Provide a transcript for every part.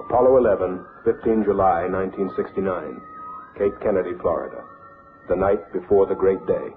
Apollo 11, 15 July 1969, Cape Kennedy, Florida, the night before the great day.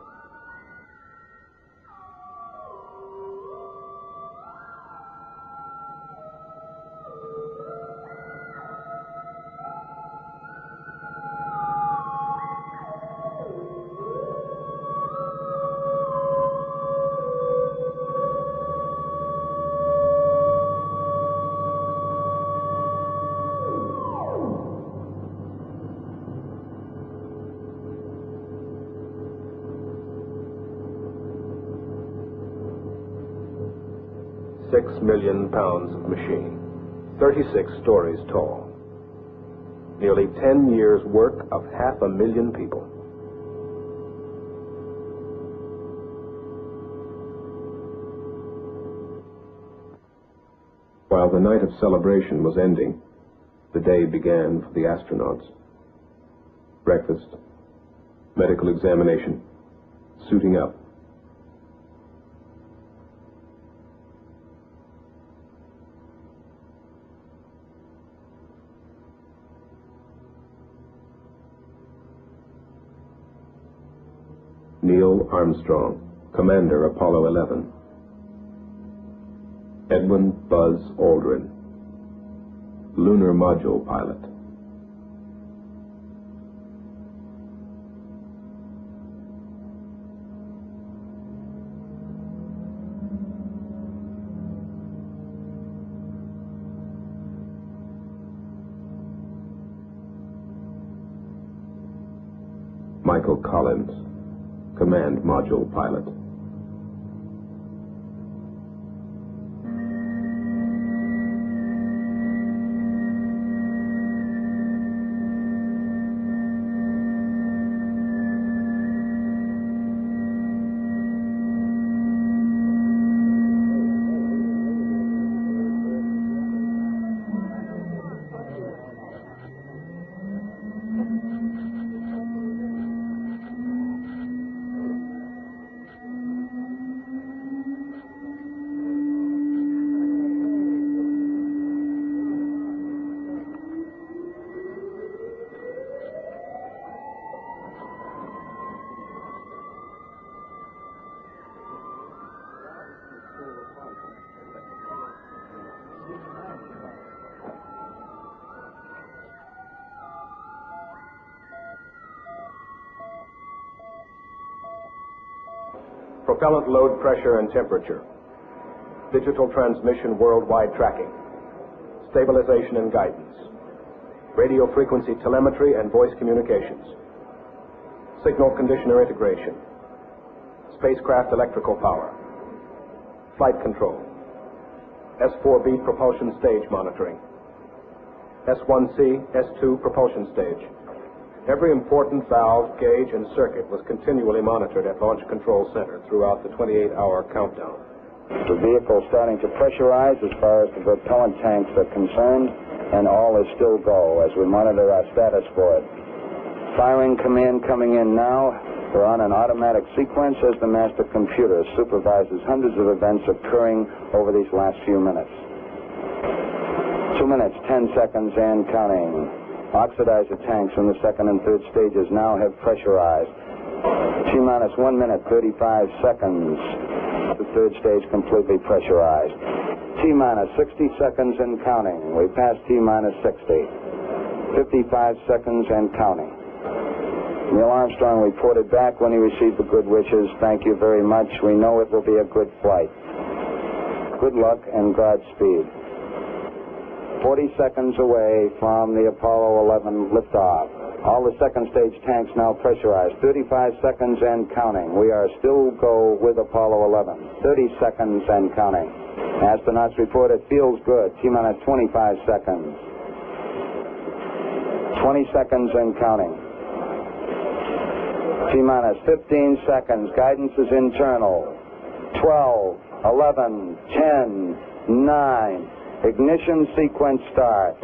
£6 million of machine, 36 stories tall. Nearly 10 years' work of 500,000 people. While the night of celebration was ending, the day began for the astronauts. Breakfast, medical examination, suiting up. Neil Armstrong, Commander Apollo 11. Edwin Buzz Aldrin, Lunar Module Pilot. Michael Collins, Command Module Pilot. Propellant load pressure and temperature, digital transmission worldwide tracking, stabilization and guidance, radio frequency telemetry and voice communications, signal conditioner integration, spacecraft electrical power, flight control, S4B propulsion stage monitoring, S1C, S2 propulsion stage. Every important valve, gauge, and circuit was continually monitored at Launch Control Center throughout the 28-hour countdown. The vehicle starting to pressurize as far as the propellant tanks are concerned, and all is still go as we monitor our status for it. Firing command coming in now. We're on an automatic sequence as the master computer supervises hundreds of events occurring over these last few minutes. 2 minutes, 10 seconds, and counting. Oxidizer tanks in the second and third stages now have pressurized. T-minus 1 minute, 35 seconds. The third stage completely pressurized. T-minus 60 seconds and counting. We passed T-minus 60. 55 seconds and counting. Neil Armstrong reported back when he received the good wishes. Thank you very much. We know it will be a good flight. Good luck and Godspeed. 40 seconds away from the Apollo 11 liftoff. All the second stage tanks now pressurized. 35 seconds and counting. We are still go with Apollo 11. 30 seconds and counting. Astronauts report it feels good. T-minus 25 seconds. 20 seconds and counting. T-minus 15 seconds. Guidance is internal. 12, 11, 10, 9. Ignition sequence start. 6.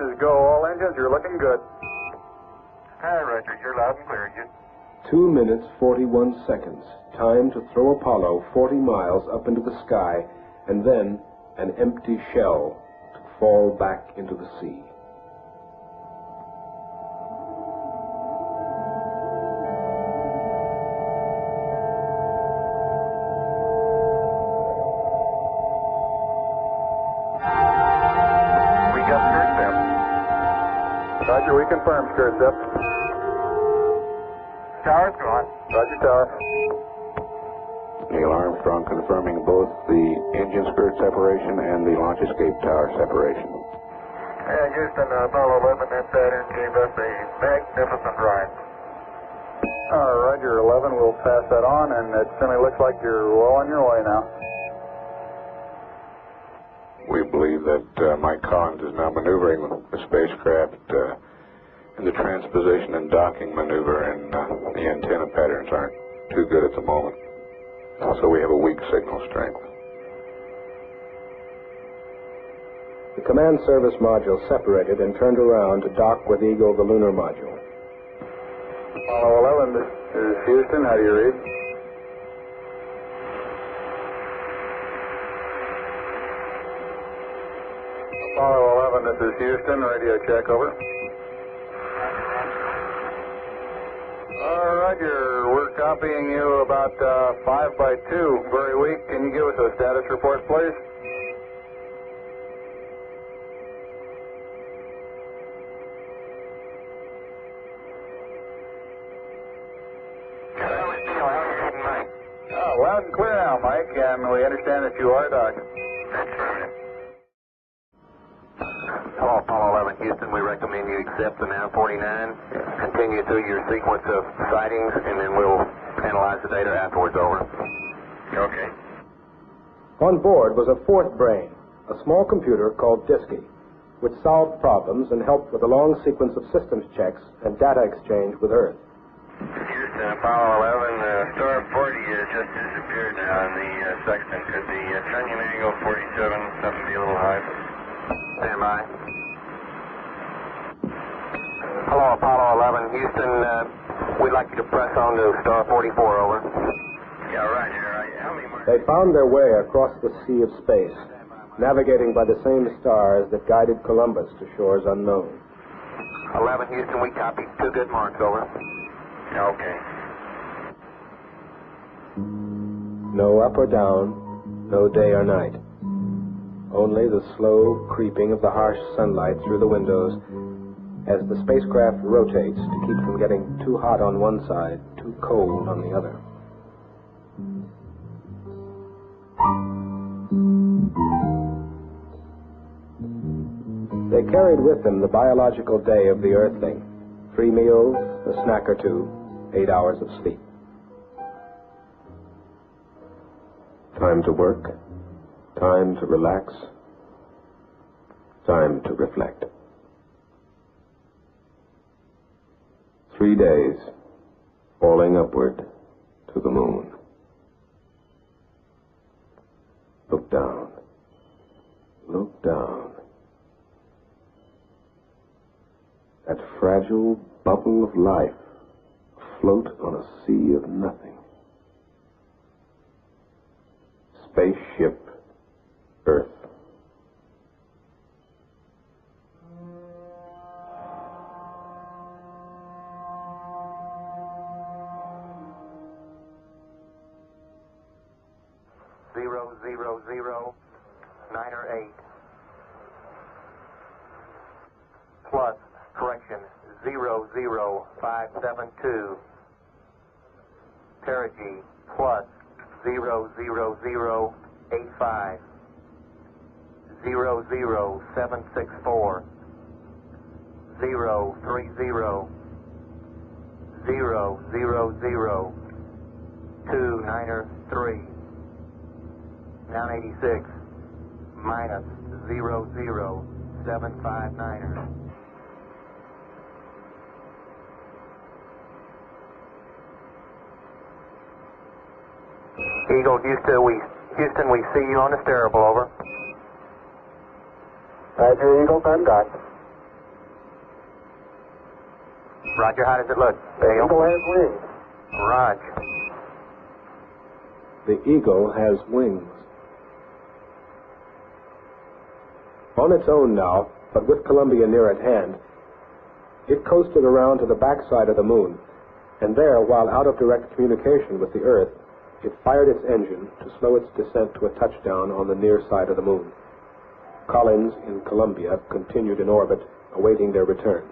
is go. All engines, you're looking good. Hi, Roger. You're loud and clear. 2 minutes, 41 seconds. Time to throw Apollo 40 miles up into the sky, and then an empty shell to fall back into the sea. We got skirt zip. Roger, we confirm skirt zip. Tower's gone. Roger, tower. Neil Armstrong confirming both the engine skirt separation and the launch escape tower separation. Yeah, Houston, Apollo 11 and Saturn gave us a magnificent ride. Roger, 11, we'll pass that on, and it certainly looks like you're well on your way now. We believe that Mike Collins is now maneuvering the spacecraft in the transposition and docking maneuver, and the antenna patterns aren't too good at the moment. So we have a weak signal strength. The command service module separated and turned around to dock with Eagle, the lunar module. Apollo 11, this is Houston. How do you read? Apollo 11, this is Houston. Radio check, over. Roger, we're copying you about 5 by 2, very weak. Can you give us a status report, please? Loud and clear now, Mike, and we understand that you are docked. That's right. Hello, Apollo 11, Houston. We recommend you accept the now 49. Continue through your sequence of sightings, and then we'll analyze the data afterwards, over. Okay. On board was a fourth brain, a small computer called Deixe, which solved problems and helped with a long sequence of systems checks and data exchange with Earth. Houston, Apollo 11, star 40 has just disappeared now in the sextant. Could the trunnion angle 47 something be a little high? Stand by. Hello, Apollo 11, Houston. We'd like you to press on to star 44, over. Yeah, roger. How many more? They found their way across the sea of space, navigating by the same stars that guided Columbus to shores unknown. 11, Houston, we copy. 2 good marks, over. Okay. No up or down, no day or night. Only the slow creeping of the harsh sunlight through the windows as the spacecraft rotates to keep from getting too hot on one side, too cold on the other. They carried with them the biological day of the Earthling. 3 meals, a snack or 2, 8 hours of sleep. Time to work, time to relax, time to reflect. 3 days, falling upward to the moon. Look down, look down. That fragile bubble of life afloat on a sea of nothing. Spaceship Earth. Zero, 9 or 8. Plus, correction, 00572. Perigee, plus 00085. 00764. 030. 000. 2 9er 3. 986 minus 00759er. Eagle, Houston, we see you on the steerable, over. Roger, Eagle, I'm docked. Roger, how does it look? The Eagle has wings. Roger. The Eagle has wings. On its own now, but with Columbia near at hand, it coasted around to the backside of the moon, and there, while out of direct communication with the Earth, it fired its engine to slow its descent to a touchdown on the near side of the moon. Collins in Columbia continued in orbit, awaiting their return.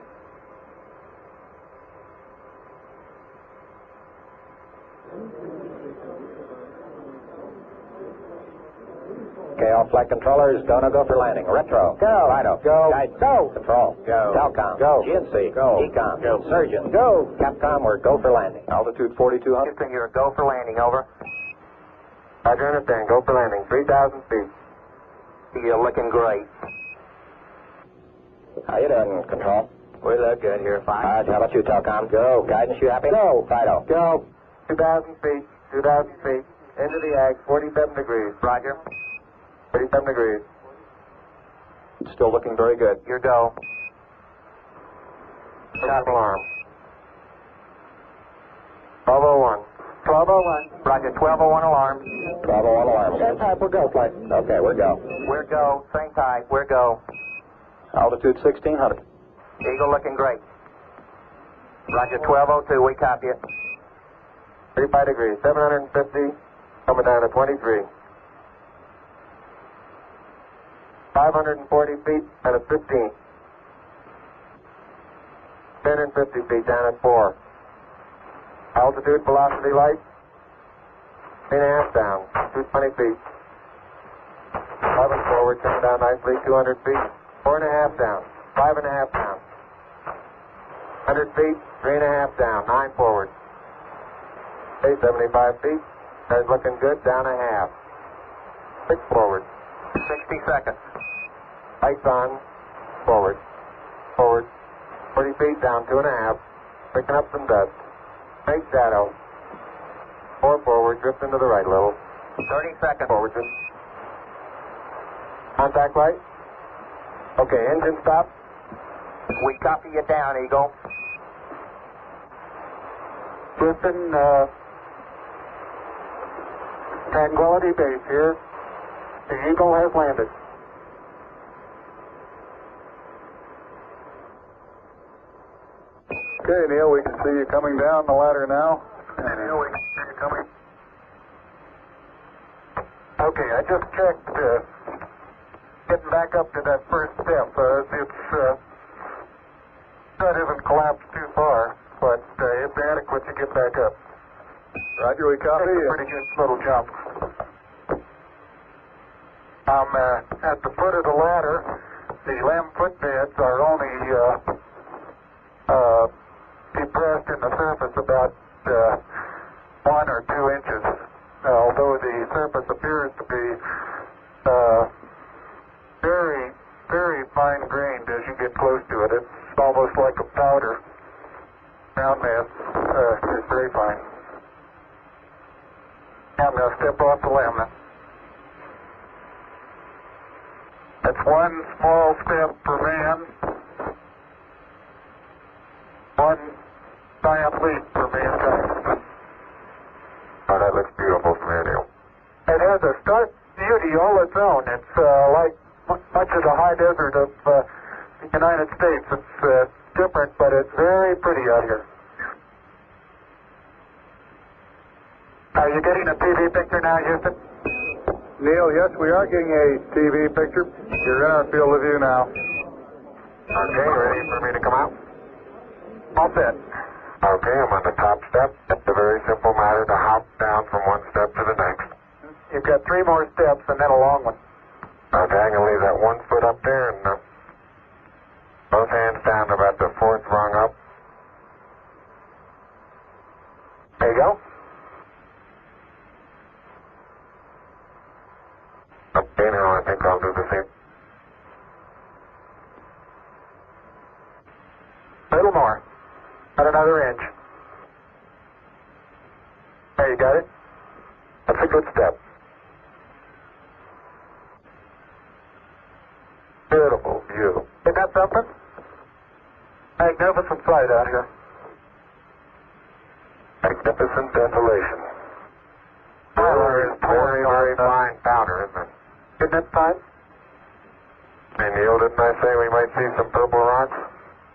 Okay, all flight controllers, go for landing. Retro. Go. Fido. Go. Guidance. Go. Control. Go. Telcom. Go. GNC. Go. Ecom. Go. Surgeon. Go. Capcom, we're go for landing. Altitude 4,200. Houston, you're go for landing, over. Roger, understand. Go for landing. 3,000 feet. You're looking great. How you doing, Control? We look good here, fine. How about you, Telcom? Go. Guidance, you happy? Go. Fido. Go. 2,000 feet. 2,000 feet. Into the ag. 47 degrees. Roger. 37 degrees. Still looking very good. Your go. Stop alarm. 1201. 1201. Roger, 1201 alarm. 1201 alarm. Same type, we're go, flight. Okay, we're go. We're go. Same type. We're go. Altitude 1,600. Eagle looking great. Roger, 1202. We copy it. 35 degrees. 750. Coming down to 23. 540 feet and a 15. 10 and 50 feet down at 4. Altitude, velocity, light. 3.5 down. 220 feet. 11 forward, coming down nicely. 200 feet. 4.5 down. 5.5 down. 100 feet. 3.5 down. 9 forward. Okay, 75 feet. That's looking good. Down a half. 6 forward. 60 seconds. Lights on. Forward. Forward. 40 feet down, 2.5. Picking up some dust. Make shadow. 4 forward, drift into the right a little. 30 seconds. Forward, drift. Contact light. Okay, engine stop. We copy you down, Eagle. Houston, Tranquility Base here. The Eagle has landed. Okay, Neil, we can see you coming down the ladder now. Neil, we can see you coming. Okay, I just checked, getting back up to that first step. That isn't collapsed too far, but it's adequate to get back up. Roger, we copy. It's a pretty good little jump. I'm at the foot of the ladder. The limb footbeds are only depressed in the surface about 1 or 2 inches, although the surface appears to be very, very fine-grained as you get close to it. It's almost like a powder. Ground mass is very fine. I'm going to step off the limb. That's 1 small step for man, 1 giant leap for mankind. Oh, that looks beautiful from here, Neil. It has a stark beauty all its own. It's like much of the high desert of the United States. It's different, but it's very pretty out here. Are you getting a TV picture now, Houston? Neil, yes, we are getting a TV picture. You're in our field of view now. Okay, ready for me to come out? All set. Okay, I'm on the top step. It's a very simple matter to hop down from one step to the next. You've got 3 more steps and then a long one. Okay, I'm going to leave that 1 foot up there and both hands down about the 4th rung up. There you go. Okay, now I think I'll do the same. A little more. About another inch. There, you got it? That's a good step. Beautiful view. Isn't that something? Magnificent sight out here. Magnificent desolation. Tyler is very, very fine powder, isn't it? Isn't that fine? And Neil, didn't I say we might see some purple rocks?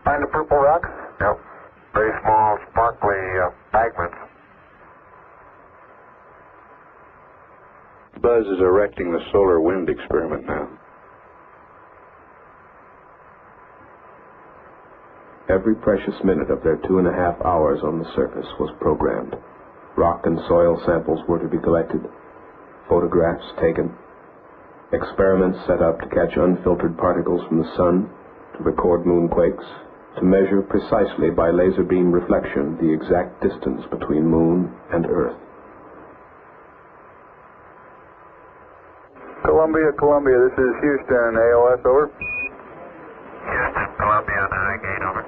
Find the purple rocks? Yep. Very small, sparkly fragments. Buzz is erecting the solar wind experiment now. Every precious minute of their 2.5 hours on the surface was programmed. Rock and soil samples were to be collected, photographs taken, experiments set up to catch unfiltered particles from the sun, to record moonquakes, to measure precisely by laser beam reflection the exact distance between moon and Earth. Columbia, this is Houston, AOS, over. Houston, Columbia, navigate, over.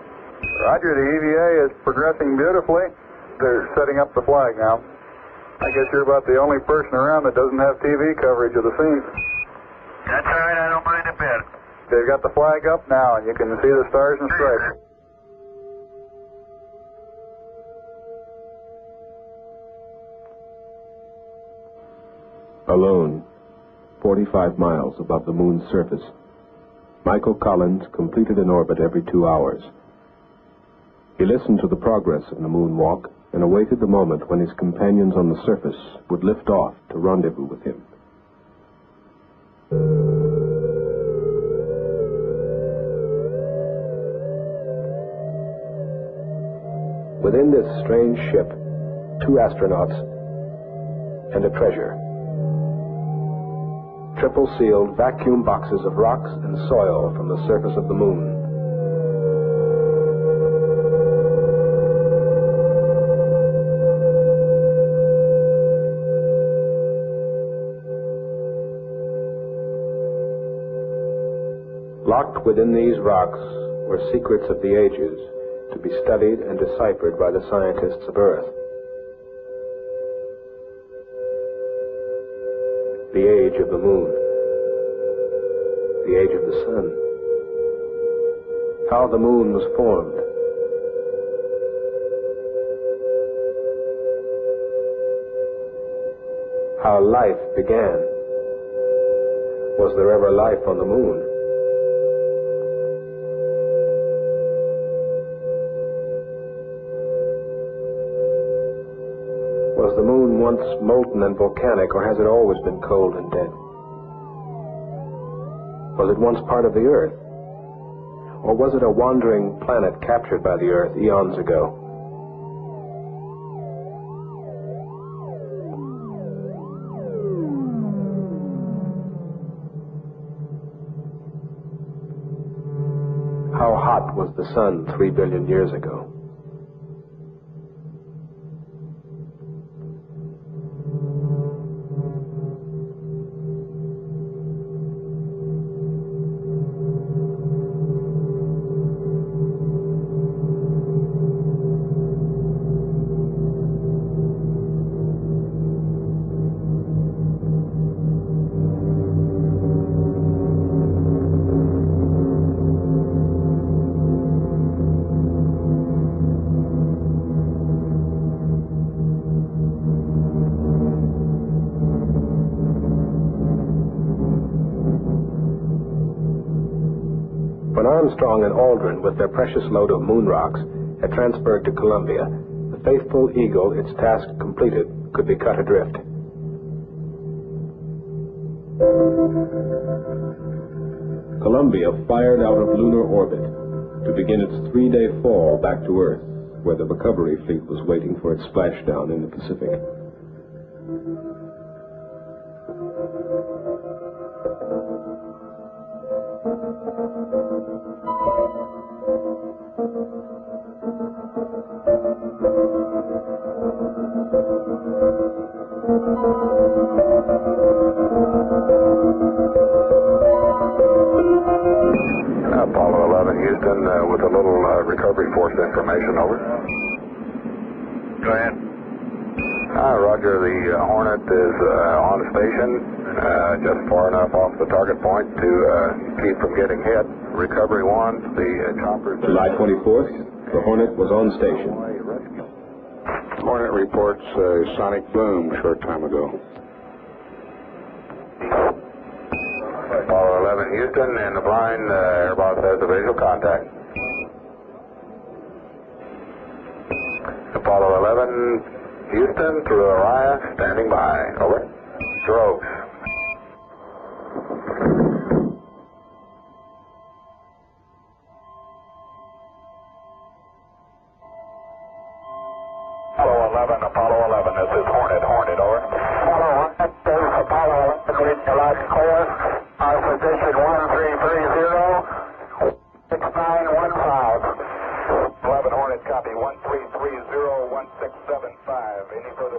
Roger, the EVA is progressing beautifully. They're setting up the flag now. I guess you're about the only person around that doesn't have TV coverage of the scene. That's all right, I don't mind a bit. They've got the flag up now, and you can see the stars and stripes. Alone, 45 miles above the moon's surface, Michael Collins completed an orbit every 2 hours. He listened to the progress of the moonwalk and awaited the moment when his companions on the surface would lift off to rendezvous with him. Within this strange ship, 2 astronauts and a treasure. Triple-sealed vacuum boxes of rocks and soil from the surface of the moon. Locked within these rocks were secrets of the ages to be studied and deciphered by the scientists of Earth. The age of the moon, the age of the sun, how the moon was formed, how life began. Was there ever life on the moon? Was the moon once molten and volcanic, or has it always been cold and dead? Was it once part of the Earth? Or was it a wandering planet captured by the Earth eons ago? How hot was the sun 3 billion years ago? When Armstrong and Aldrin, with their precious load of moon rocks, had transferred to Columbia, the faithful Eagle, its task completed, could be cut adrift. Columbia fired out of lunar orbit to begin its 3-day fall back to Earth, where the recovery fleet was waiting for its splashdown in the Pacific. Apollo 11, Houston, with a little recovery force information, over. Go ahead. Roger, the Hornet is on station, just far enough off the target point to keep from getting hit. Recovery 1, the chopper... July 24th, the Hornet was on station. Hornet reports a sonic boom short time ago. Apollo 11 Houston, in the blind, Airbus has a visual contact. Apollo 11 Houston, through Orion, standing by. Over. Strokes. Apollo 11, this is Hornet, over. Apollo 1, this is Apollo 11, reading your last clear. Our position 1330, 6915. 11 Hornet, copy 1330, 1675. Any further